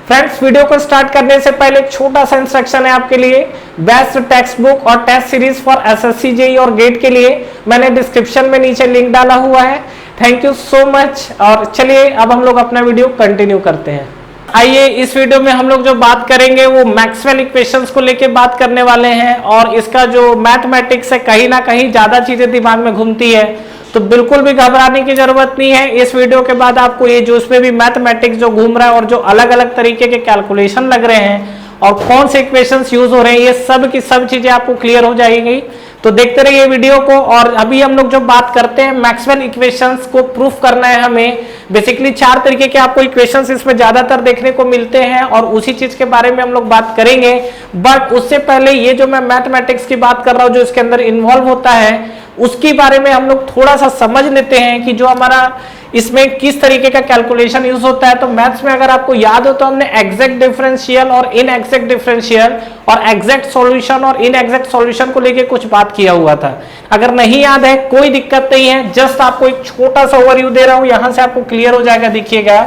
Friends, video को start करने से पहले एक छोटा सा इंस्ट्रक्शन है आपके लिए। बेस्ट टेक्स्ट बुक और test series for SSC JEE और गेट के लिए मैंने डिस्क्रिप्शन में नीचे लिंक डाला हुआ है। Thank you so much. और चलिए अब हम लोग अपना वीडियो कंटिन्यू करते हैं। आइए, इस वीडियो में हम लोग जो बात करेंगे वो मैक्सवेल इक्वेशंस को लेके बात करने वाले हैं। और इसका जो मैथमेटिक्स है, कहीं ना कहीं ज्यादा चीजें दिमाग में घूमती है, तो बिल्कुल भी घबराने की जरूरत नहीं है। इस वीडियो के बाद आपको ये जो उसमें भी मैथमेटिक्स जो घूम रहा है और जो अलग अलग तरीके के कैलकुलेशन लग रहे हैं और कौन से इक्वेशंस यूज हो रहे हैं, ये सब की सब चीजें आपको क्लियर हो जाएंगी। तो देखते रहिए वीडियो को। और अभी हम लोग जो बात करते हैं मैक्सवेल इक्वेशंस को प्रूफ करना है हमें। बेसिकली 4 तरीके के आपको इक्वेशंस इसमें ज्यादातर देखने को मिलते हैं और उसी चीज के बारे में हम लोग बात करेंगे। बट उससे पहले ये जो मैं मैथमेटिक्स की बात कर रहा हूं, जो इसके अंदर इन्वॉल्व होता है, उसके बारे में हम लोग थोड़ा सा समझ लेते हैं कि जो हमारा इसमें किस तरीके का कैलकुलेशन यूज होता है। तो मैथ्स में अगर आपको याद हो तो हमने एग्जैक्ट डिफरेंशियल और इनएग्जैक्ट डिफरेंशियल और एग्जैक्ट सॉल्यूशन और इनएग्जैक्ट सॉल्यूशन को लेके कुछ बात किया हुआ था। अगर नहीं याद है कोई दिक्कत नहीं है, जस्ट आपको एक छोटा सा ओवरव्यू दे रहा हूं, यहां से आपको क्लियर हो जाएगा। देखिएगा,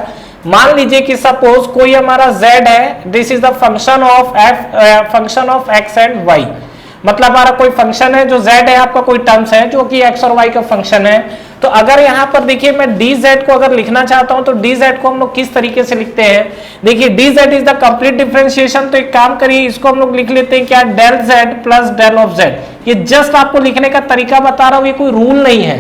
मान लीजिए कि सपोज कोई हमारा z है, this is the function of x and y। मतलब हमारा कोई फंक्शन है जो z है, आपका कोई टर्म्स है जो कि x और y का फंक्शन है। तो अगर यहां पर देखिए मैं dz को अगर लिखना चाहता हूं तो dz को हम लोग किस तरीके से लिखते हैं। देखिए dz is the complete differentiation. तो एक काम करिए, इसको हम लोग लिख लेते हैं क्या, del z plus del of z। ये जस्ट आपको लिखने का तरीका बता रहा हूं, ये कोई रूल नहीं है,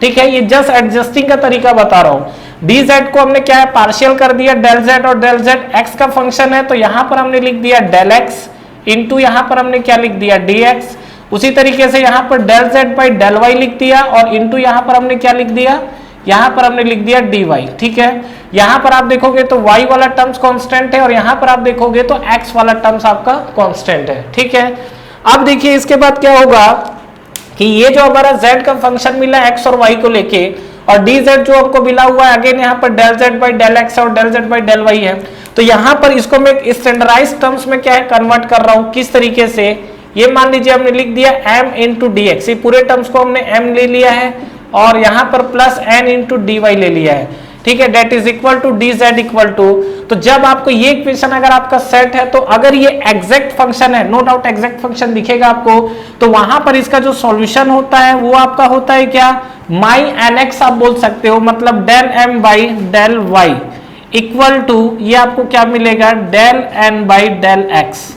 ठीक है। ये जस्ट एडजस्टिंग का तरीका बता रहा हूं। dz को हमने क्या है, पार्शियल कर दिया। डेल z और डेल z x का फंक्शन है, तो यहां पर हमने लिख दिया डेल x इंटू यहां पर हमने क्या लिख दिया, dx। उसी तरीके से यहां पर del z by del y लिख दिया और इंटू यहां पर हमने क्या लिख दिया, यहां पर हमने लिख दिया dy, ठीक है। यहां पर आप देखोगे तो y वाला टर्म्स कांस्टेंट है और यहां पर आप देखोगे तो x वाला टर्म्स आपका कांस्टेंट है, ठीक है। अब देखिए इसके बाद क्या होगा कि ये जो हमारा z का फंक्शन मिला x और y को लेके, और dz जो हमको मिला हुआ है, अगेन यहाँ पर del z by del x और del z by del y है। तो यहाँ पर इसको मैं स्टैंडर्डाइज्ड टर्म्स में क्या है, कन्वर्ट कर रहा हूँ। किस तरीके से, ये मान लीजिए हमने लिख दिया m इंटू डी एक्स, ये पूरे टर्म्स को हमने m ले लिया है और यहाँ पर plus n into D Y ले लिया है, ठीक है। That is equal to D Z equal to, तो जब आपको ये इक्वेशन अगर आपका सेट है, तो अगर ये एग्जैक्ट फंक्शन है, नो डाउट एग्जैक्ट फंक्शन दिखेगा आपको, तो वहां पर इसका जो सॉल्यूशन होता है वो आपका होता है क्या, माई एन एक्स आप बोल सकते हो। मतलब del M by del Y equal to, ये आपको क्या मिलेगा, del N by del X.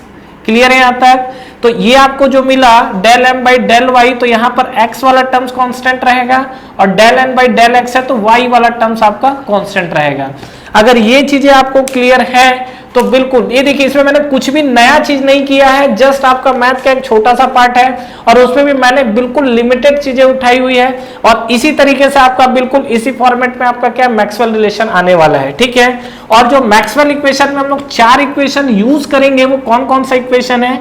Clear है यहां तक। तो ये आपको जो मिला del M by del Y, तो यहां पर x वाला टर्म्स कांस्टेंट रहेगा और del N by del X है तो y वाला टर्म्स आपका कांस्टेंट रहेगा। अगर ये चीजें आपको क्लियर है तो बिल्कुल, ये देखिए इसमें मैंने कुछ भी नया चीज नहीं किया है, जस्ट आपका मैथ का एक छोटा सा पार्ट है और उसमें भी मैंने बिल्कुल लिमिटेड चीजें उठाई हुई है। और इसी तरीके से आपका बिल्कुल इसी फॉर्मेट में आपका क्या मैक्सवेल रिलेशन आने वाला है, ठीक है। और जो मैक्सवेल इक्वेशन में हम लोग 4 इक्वेशन यूज करेंगे, वो कौन कौन सा इक्वेशन है।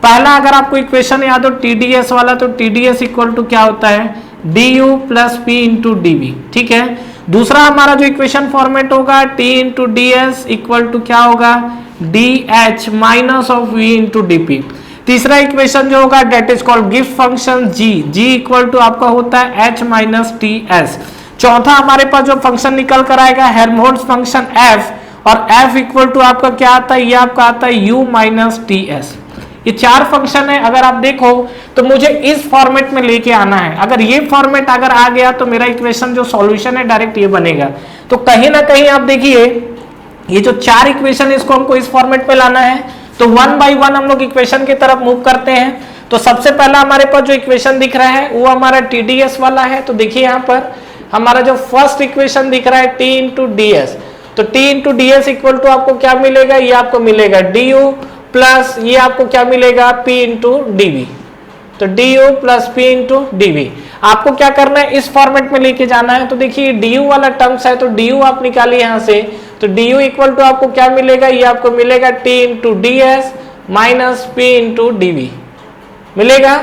पहला अगर आपको इक्वेशन याद हो TDS वाला, तो TDS इक्वल टू क्या होता है, du plus p into dv, ठीक है। दूसरा हमारा जो इक्वेशन फॉर्मेट होगा t into ds equal to क्या होगा, dh minus of v into dp। तीसरा इक्वेशन जो होगा that is called Gibbs function g equal to आपका होता है h माइनस ts। चौथा हमारे पास जो फंक्शन निकल कर आएगा हेल्महोल्ट्ज फंक्शन f, और f इक्वल टू आपका क्या आता है, ये आपका आता है u माइनस ts। ये 4 फंक्शन है। अगर आप देखो तो मुझे इस फॉर्मेट में लेके आना है। अगर ये फॉर्मेट अगर आ गया तो मेरा इक्वेशन जो सॉल्यूशन है डायरेक्ट ये बनेगा। तो कहीं ना कहीं आप देखिए ये जो 4 इक्वेशन है इसको हमको इस फॉर्मेट पे लाना है। तो 1 बाय 1 हम लोग इक्वेशन की तरफ मूव करते हैं। तो सबसे पहला हमारे पास जो इक्वेशन दिख रहा है वो हमारा TDS वाला है। तो देखिए यहाँ पर हमारा जो फर्स्ट इक्वेशन दिख रहा है T इंटू DS, तो T into DS equal to आपको क्या मिलेगा, ये आपको मिलेगा du प्लस ये आपको क्या मिलेगा, p इंटू dv। तो du plus p into dv आपको क्या करना है, इस फॉर्मेट में लेके जाना है। तो देखिए du वाला टर्म्स है, तो du आप निकालिए यहां से। तो du इक्वल टू आपको क्या मिलेगा, ये आपको मिलेगा t into ds minus p into dv मिलेगा।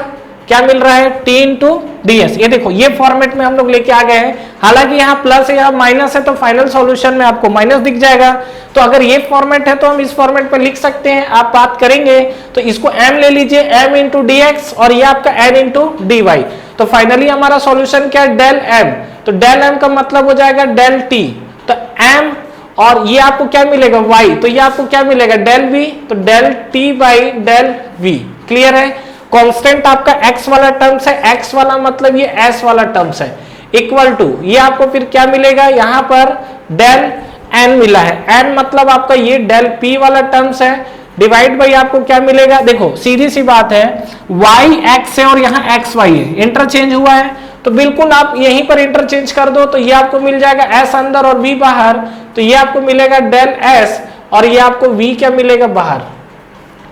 क्या मिल रहा है, t इंटू ds। ये देखो ये फॉर्मेट में हम लोग लेके आ गए हैं। हालांकि यहाँ प्लस है यहाँ माइनस है, तो फाइनल सॉल्यूशन में आपको माइनस दिख जाएगा। तो अगर ये फॉर्मेट है तो हम इस फॉर्मेट पे लिख सकते हैं। आप बात करेंगे तो इसको m ले लीजिए, m इंटू dx, और ये आपका n इंटू dy। तो फाइनली हमारा सॉल्यूशन क्या है, डेल m। तो डेल m का मतलब हो जाएगा डेल t। तो m और ये आपको क्या मिलेगा y, तो ये आपको क्या मिलेगा डेल v, तो del t by del v। Clear है। कांस्टेंट आपका x वाला टर्म्स है, x वाला मतलब ये s वाला टर्म्स है, इक्वल टू ये आपको फिर क्या मिलेगा यहाँ पर डेल n मिला है, n मतलब आपका ये डेल p वाला टर्म्स है, डिवाइड बाई आपको क्या मिलेगा, देखो सीधी सी बात है y x है और यहाँ x y है, इंटरचेंज हुआ है, तो बिल्कुल आप यहीं पर इंटरचेंज कर दो, तो ये आपको मिल जाएगा s अंदर और v बाहर, तो ये आपको मिलेगा डेल s और ये आपको v क्या मिलेगा बाहर।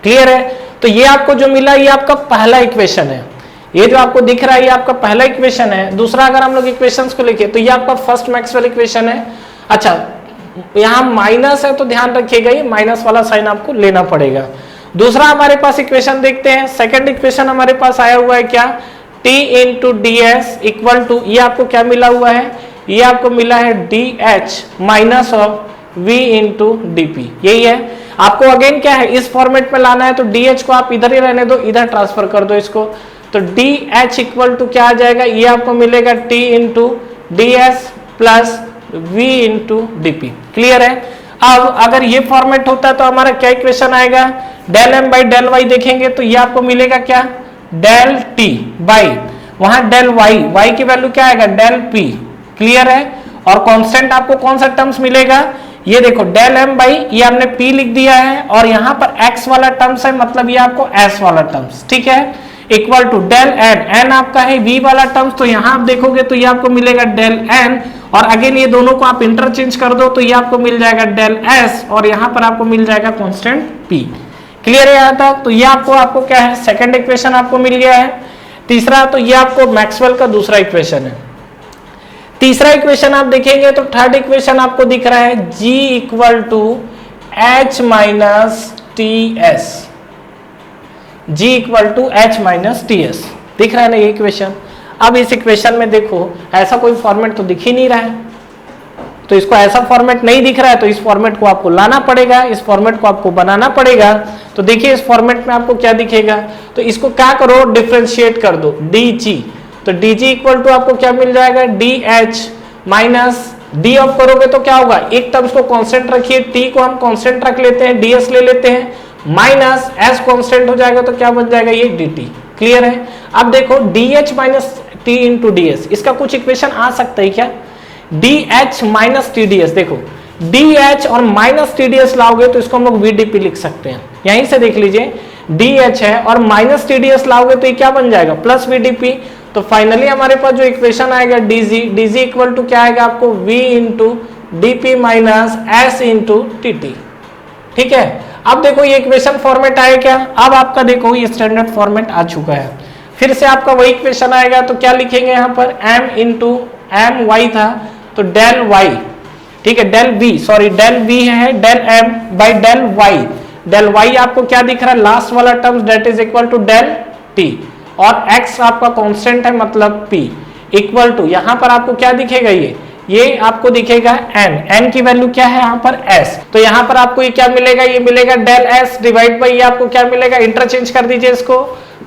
क्लियर है। तो ये आपको जो मिला ये आपका पहला इक्वेशन है, ये जो आपको दिख रहा है ये आपका पहला इक्वेशन है। दूसरा अगर हम लोग इक्वेशंस को लिखे तो ये आपका फर्स्ट मैक्सवेल इक्वेशन है। अच्छा यहाँ माइनस है तो ध्यान रखिएगा ये माइनस वाला साइन आपको लेना पड़ेगा। दूसरा हमारे पास इक्वेशन देखते हैं, सेकंड इक्वेशन हमारे पास आया हुआ है क्या, t into d s equal to ये आपको क्या मिला हुआ है, ये आपको मिला है D H minus of v into D P. यही है आपको अगेन क्या है इस फॉर्मेट में लाना है, तो डी एच को आप इधर ही रहने दो, इधर ट्रांसफर कर दो इसको, तो डी एच इक्वल टू क्या आ जाएगा, ये आपको मिलेगा t into d S plus v into D P. Clear है। अब अगर ये फॉर्मेट होता है तो हमारा क्या इक्वेशन आएगा, del M by del y देखेंगे तो ये आपको मिलेगा क्या डेल टी बाई वहां डेल वाई, वाई की वैल्यू क्या आएगा डेल पी। क्लियर है। और कांस्टेंट आपको कौन सा टर्म्स मिलेगा, ये देखो डेल एम बाई ये हमने p लिख दिया है और यहाँ पर x वाला टर्म्स है मतलब ये आपको s वाला टर्म्स, ठीक है, equal to del n, n आपका है v वाला टर्म्स, तो यहाँ आप देखोगे तो ये आपको मिलेगा डेल n और अगेन ये दोनों को आप इंटरचेंज कर दो तो ये आपको मिल जाएगा डेल s और यहाँ पर आपको मिल जाएगा कांस्टेंट p। क्लियर है यहाँ तक। तो ये आपको क्या है सेकंड इक्वेशन आपको मिल गया है। तीसरा तो ये आपको मैक्सवेल का दूसरा इक्वेशन है। तीसरा इक्वेशन आप देखेंगे तो थर्ड इक्वेशन आपको दिख रहा है g equal to h minus t s, g equal to h minus t s दिख रहा है ना ये इक्वेशन। अब इस इक्वेशन में देखो ऐसा कोई फॉर्मेट तो दिख ही नहीं रहा है, तो इसको ऐसा फॉर्मेट नहीं दिख रहा है तो इस फॉर्मेट को आपको लाना पड़ेगा, इस फॉर्मेट को आपको बनाना पड़ेगा। तो देखिए इस फॉर्मेट में आपको क्या दिखेगा, तो इसको क्या करो डिफरेंशिएट कर दो dg, तो dg इक्वल टू आपको क्या मिल जाएगा dh माइनस d ऑफ करोगे तो क्या होगा, एक टर्म्स को कांस्टेंट रखिए, t को हम कांस्टेंट रख लेते हैं, ds ले लेते हैं माइनस s कांस्टेंट हो जाएगा तो क्या बन जाएगा ये dt। क्लियर है। अब देखो dh minus t into ds, इसका कुछ इक्वेशन आ सकता है क्या, dh माइनस tds, देखो dh और माइनस tds लाओगे तो इसको हम लोग vdp लिख सकते हैं, यहीं से देख लीजिए dh है और माइनस tds लाओगे तो ये क्या बन जाएगा प्लस vdp। तो फाइनली हमारे पास जो इक्वेशन आएगा dg इक्वल टू क्या आएगा आपको v into D P minus S into T T. ठीक है। अब देखो ये इक्वेशन फॉर्मेट आया क्या, अब आपका देखो ये स्टैंडर्ड फॉर्मेट आ चुका है। फिर से आपका वही इक्वेशन आएगा तो क्या लिखेंगे यहाँ पर m इंटू एम वाई था तो डेल y, ठीक है, del v, sorry del v है del m by del y, del y आपको क्या दिख रहा है लास्ट वाला terms that is equal to del t और x आपका कांस्टेंट है मतलब p इक्वल टू यहाँ पर आपको क्या दिखेगा ये आपको दिखेगा n की वैल्यू क्या है यहाँ पर s, तो यहाँ पर आपको ये क्या मिलेगा, ये मिलेगा डेल s डिवाइड बाई ये आपको क्या मिलेगा, इंटरचेंज कर दीजिए इसको,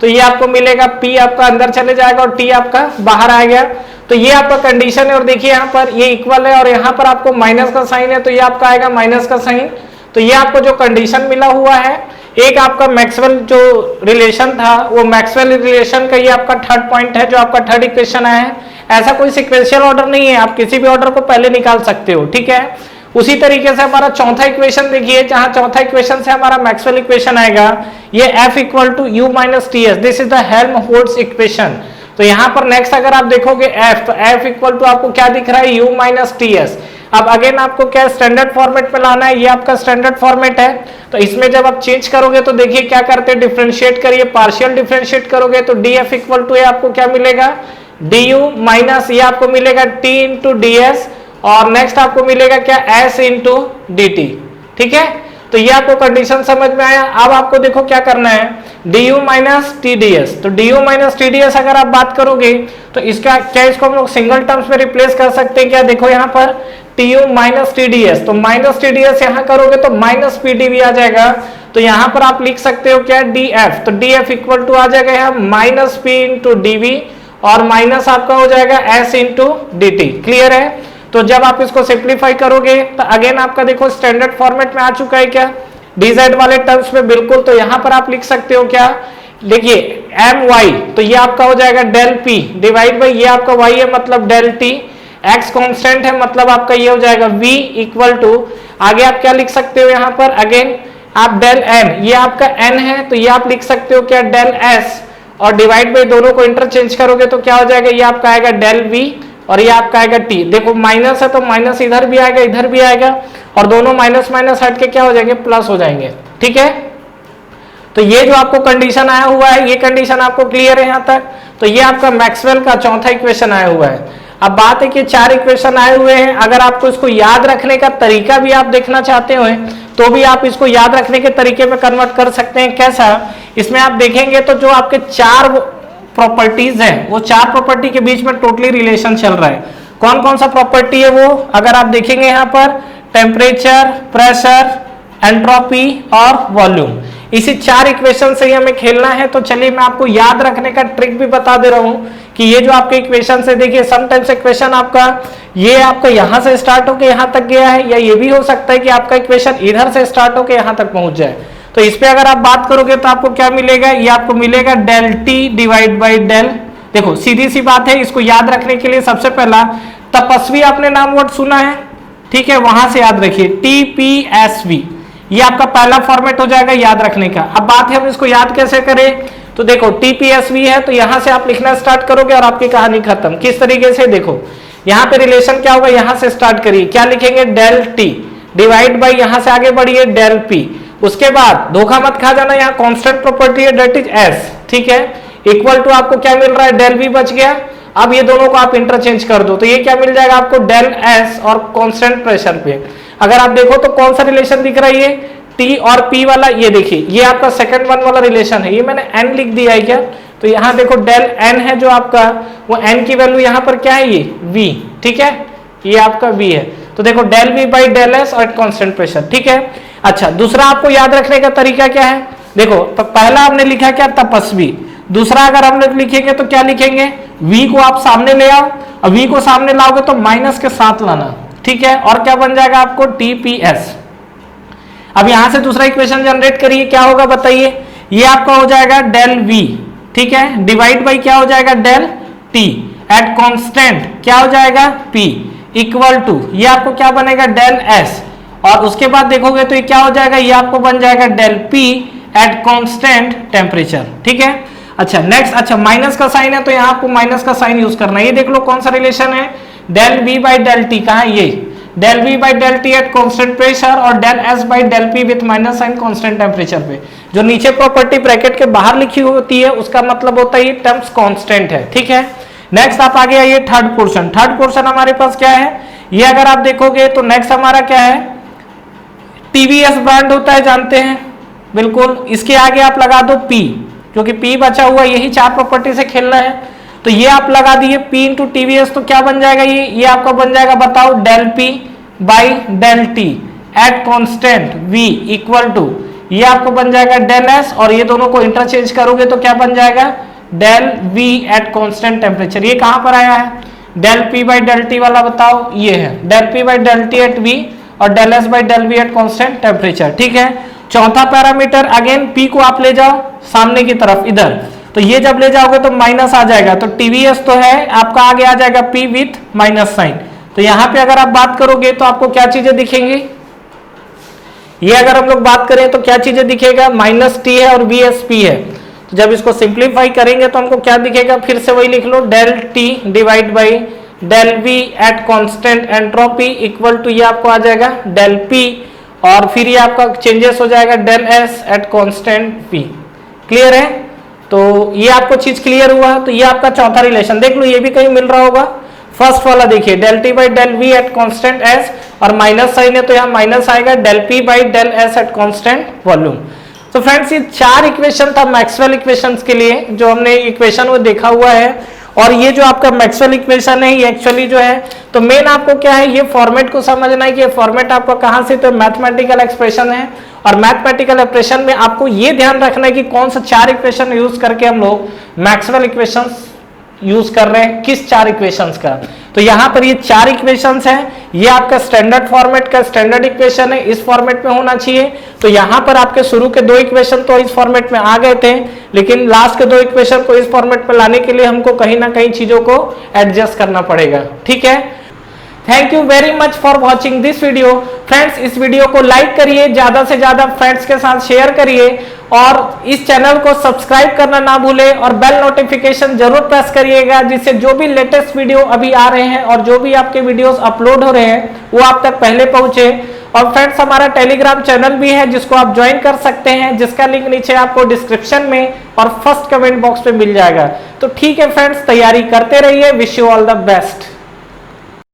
तो ये आपको मिलेगा p आपका अंदर चले जाएगा और t आपका बाहर आ गया। तो ये आपका कंडीशन है और देखिए यहाँ पर ये इक्वल है और यहाँ पर आपको माइनस का साइन है तो ये आपका आएगा माइनस का साइन। तो ये आपको जो कंडीशन मिला हुआ है, एक आपका मैक्सवेल जो रिलेशन था वो मैक्सवेल रिलेशन का ये आपका थर्ड पॉइंट है जो आपका थर्ड इक्वेशन आया है। ऐसा कोई सिक्वेंशियल ऑर्डर नहीं है, आप किसी भी ऑर्डर को पहले निकाल सकते हो। ठीक है। उसी तरीके से हमारा चौथा इक्वेशन देखिए, जहां चौथा इक्वेशन से हमारा मैक्सवेल इक्वेशन आएगा ये f equal to u minus t s, this is the Helmholtz equation. तो यहाँ पर नेक्स्ट अगर आप देखोगे f, तो f इक्वल टू आपको क्या दिख रहा है u माइनस टी एस। अब अगेन आपको क्या स्टैंडर्ड फॉर्मेट में लाना है, ये आपका स्टैंडर्ड फॉर्मेट है। तो इसमें जब आप चेंज करोगे तो देखिए क्या करते हैं, डिफरेंशिएट करिए, पार्शियल डिफरेंशिएट करोगे तो df इक्वल टू आपको क्या मिलेगा du माइनस ये आपको मिलेगा t इंटू डी एस और नेक्स्ट आपको मिलेगा क्या s इंटू डी टी। ठीक है। तो ये आपको कंडीशन समझ में आया। अब आपको देखो क्या करना है, du minus T D S, तो du minus T D S अगर आप बात करोगे तो इसका क्या, इसको हम लोग सिंगल टर्म्स में रिप्लेस कर सकते हैं क्या, देखो यहाँ पर tu minus T D S, तो माइनस टी डी एस यहाँ करोगे तो माइनस पी डी वी आ जाएगा। तो यहाँ पर आप लिख सकते हो क्या df, तो df इक्वल टू आ जाएगा यहाँ minus p into d v और माइनस आपका हो जाएगा s into d t. Clear है। तो जब आप इसको सिंप्लीफाई करोगे तो अगेन आपका देखो स्टैंडर्ड फॉर्मेट में आ चुका है क्या, dz वाले टर्म्स में बिल्कुल। तो यहां पर आप लिख सकते हो क्या, देखिए एम वाई, तो ये आपका हो जाएगा डेल पी डिवाइड बाई ये आपका y है मतलब डेल टी, x कांस्टेंट है मतलब आपका ये हो जाएगा v इक्वल टू, आगे आप क्या लिख सकते हो यहाँ पर अगेन आप डेल n, ये आपका n है तो ये आप लिख सकते हो क्या डेल s, और डिवाइड बाई दोनों को इंटरचेंज करोगे तो क्या हो जाएगा, ये आपका आएगा डेल v और ये आपका आएगा t। देखो माइनस है तो माइनस इधर भी आएगा इधर भी आएगा, और दोनों माइनस माइनस हट के क्या हो जाएंगे, प्लस हो जाएंगे। ठीक है, तो ये जो आपको कंडीशन आया हुआ है ये कंडीशन आपको क्लियर है यहाँ तक। तो ये आपका मैक्सवेल का चौथा इक्वेशन आया हुआ है। अब बात है कि 4 इक्वेशन आए हुए हैं, अगर आपको इसको याद रखने का तरीका भी आप देखना चाहते हो तो भी आप इसको याद रखने के तरीके में कन्वर्ट कर सकते हैं। कैसा, इसमें आप देखेंगे तो जो आपके 4 प्रॉपर्टीज हैं वो 4 प्रॉपर्टी के बीच में टोटली रिलेशन चल रहा है। कौन कौन सा प्रॉपर्टी है वो, अगर आप देखेंगे यहाँ पर टेम्परेचर, प्रेशर, एंट्रोपी और वॉल्यूम, इसी 4 इक्वेशन से ही हमें खेलना है। तो चलिए मैं आपको याद रखने का ट्रिक भी बता दे रहा हूं कि ये जो आपके इक्वेशन से, देखिए समटाइम्स इक्वेशन आपका ये आपका यहां से स्टार्ट होकर यहां तक गया है, या ये भी हो सकता है कि आपका इक्वेशन इधर से स्टार्ट होकर यहां तक पहुंच जाए। तो इस पे अगर आप बात करोगे तो आपको क्या मिलेगा, ये आपको मिलेगा del T divide by del, देखो सीधी सी बात है, इसको याद रखने के लिए सबसे पहला तपस्वी आपने नाम वर्ड सुना है, ठीक है, वहां से याद रखिए TPSV, ये आपका पहला फॉर्मेट हो जाएगा याद रखने का। अब बात है हम इसको याद कैसे करें, तो देखो TPSV है तो यहां से आप लिखना स्टार्ट करोगे और आपकी कहानी खत्म। किस तरीके से, देखो यहां पे रिलेशन क्या होगा, यहां से स्टार्ट करिए, क्या लिखेंगे डेल टी डिवाइड बाई यहां से आगे बढ़िए डेल पी, उसके बाद धोखा मत खा जाना, यहाँ कांस्टेंट प्रॉपर्टी है डेट इज एस, ठीक है, इक्वल टू आपको क्या मिल रहा है डेल वी बच गया। अब ये दोनों को आप इंटरचेंज कर दो तो ये क्या मिल जाएगा आपको डेल एस, और कांस्टेंट प्रेशर पे अगर आप देखो तो कौन सा रिलेशन दिख रहा है, ये टी और पी वाला, ये देखिए ये आपका सेकंड वन वाला रिलेशन है, ये मैंने एन लिख दिया है क्या, तो यहाँ देखो डेल एन है जो आपका, वो एन की वैल्यू यहाँ पर क्या है ये वी, ठीक है, ये आपका वी है। तो देखो del v by del s और कांस्टेंट प्रेशर, ठीक है। अच्छा दूसरा आपको याद रखने का तरीका क्या है, देखो पहला आपने लिखा क्या तपस्वी, दूसरा अगर हम लोग लिखेंगे तो क्या लिखेंगे, वी को आप सामने ले आओ, और वी को सामने लाओगे तो माइनस के साथ लाना, ठीक है, और क्या बन जाएगा आपको TPS। अब यहां से दूसरा इक्वेशन जनरेट करिए, क्या होगा बताइए, ये आपका हो जाएगा डेल वी, ठीक है, डिवाइड बाई क्या हो जाएगा डेल टी एट कांस्टेंट क्या हो जाएगा P इक्वल टू ये आपको क्या बनेगा डेल एस, और उसके बाद देखोगे तो ये क्या हो जाएगा, ये आपको बन जाएगा del P at constant temperature, ठीक है। अच्छा नेक्स्ट, अच्छा माइनस का साइन है तो यहाँ आपको माइनस का साइन यूज करना है। ये देख लो कौन सा रिलेशन है, del V by del T, कहा ये del V by del T at constant pressure, और del S by del P with minus sign constant temperature पे। जो नीचे प्रॉपर्टी ब्रैकेट के बाहर लिखी होती है उसका मतलब होता है ये टर्म्स कांस्टेंट है, ठीक है। नेक्स्ट आप आगे आइए थर्ड पोर्शन, थर्ड पोर्शन हमारे पास क्या है, ये अगर आप देखोगे तो नेक्स्ट हमारा क्या है, TVS ब्रांड होता है जानते हैं बिल्कुल, इसके आगे आप लगा दो P, क्योंकि P बचा हुआ, यही 4 प्रॉपर्टी से खेलना है, तो ये आप लगा दिए P इंटू TVS, तो क्या बन जाएगा ये आपका बन जाएगा बताओ del P by del T at constant V equal to ये आपको बन जाएगा डेल S, और ये दोनों को इंटरचेंज करोगे तो क्या बन जाएगा del V at constant temperature. ये कहां पर आया है, del P by del t वाला बताओ, ये है del P by del T at V और del S by del V at constant temperature, ठीक है। चौथा पैरामीटर अगेन P को आप ले जाओ सामने की तरफ इधर, तो ये जब ले जाओगे तो माइनस आ जाएगा, तो TVS तो है आपका, आगे आ जाएगा P विथ माइनस साइन। तो यहाँ पे अगर आप बात करोगे तो आपको क्या चीजें दिखेंगी, ये अगर हम लोग बात करें तो क्या चीजें दिखेगा, माइनस टी है और VSP है, तो जब इसको सिंप्लीफाई करेंगे तो हमको क्या दिखेगा, फिर से वही लिख लो del T divide by del V at constant entropy equal to ये आपको आ जाएगा डेल P, और फिर ये आपका चेंजेस हो जाएगा del S at constant P। Clear है, तो ये आपको चीज क्लियर हुआ, तो ये आपका चौथा रिलेशन देख लो, ये भी कहीं मिल रहा होगा। फर्स्ट वाला देखिए del t by del v at constant s, और माइनस साइन है तो यहाँ माइनस आएगा del p by del s at constant volume. तो फ्रेंड्स ये 4 इक्वेशन था मैक्सवेल इक्वेशंस के लिए, जो हमने इक्वेशन वो देखा हुआ है। और ये जो आपका मैक्सवेल इक्वेशन है ये एक्चुअली जो है, तो मेन आपको क्या है, ये फॉर्मेट को समझना है कि ये फॉर्मेट आपका कहाँ से, तो मैथमेटिकल एक्सप्रेशन है, और मैथमेटिकल एक्सप्रेशन में आपको ये ध्यान रखना है कि कौन सा 4 इक्वेशन यूज करके हम लोग मैक्सवेल इक्वेशंस यूज कर रहे हैं, किस 4 इक्वेशंस का। तो तो यहां पर ये 4 इक्वेशंस हैं, ये आपका स्टैंडर्ड फॉर्मेट का स्टैंडर्ड इक्वेशन है, इस फॉर्मेट में होना चाहिए। तो यहां पर आपके शुरू के 2 इक्वेशन तो इस फॉर्मेट में आ गए थे, लेकिन लास्ट के 2 इक्वेशन को इस फॉर्मेट में लाने के लिए हमको कहीं ना कहीं चीजों को एडजस्ट करना पड़ेगा। ठीक है, thank you very much for watching this video. Friends, इस वीडियो को लाइक करिए, ज्यादा से ज्यादा फ्रेंड्स के साथ शेयर करिए और इस चैनल को सब्सक्राइब करना ना भूलें और बेल नोटिफिकेशन जरूर प्रेस करिएगा, जिससे जो भी लेटेस्ट वीडियो अभी आ रहे हैं और जो भी आपके वीडियोस अपलोड हो रहे हैं वो आप तक पहले पहुंचे। और फ्रेंड्स, हमारा टेलीग्राम चैनल भी है जिसको आप ज्वाइन कर सकते हैं, जिसका लिंक नीचे आपको डिस्क्रिप्शन में और फर्स्ट कमेंट बॉक्स में मिल जाएगा। तो ठीक है फ्रेंड्स, तैयारी करते रहिए। Wish you all the best.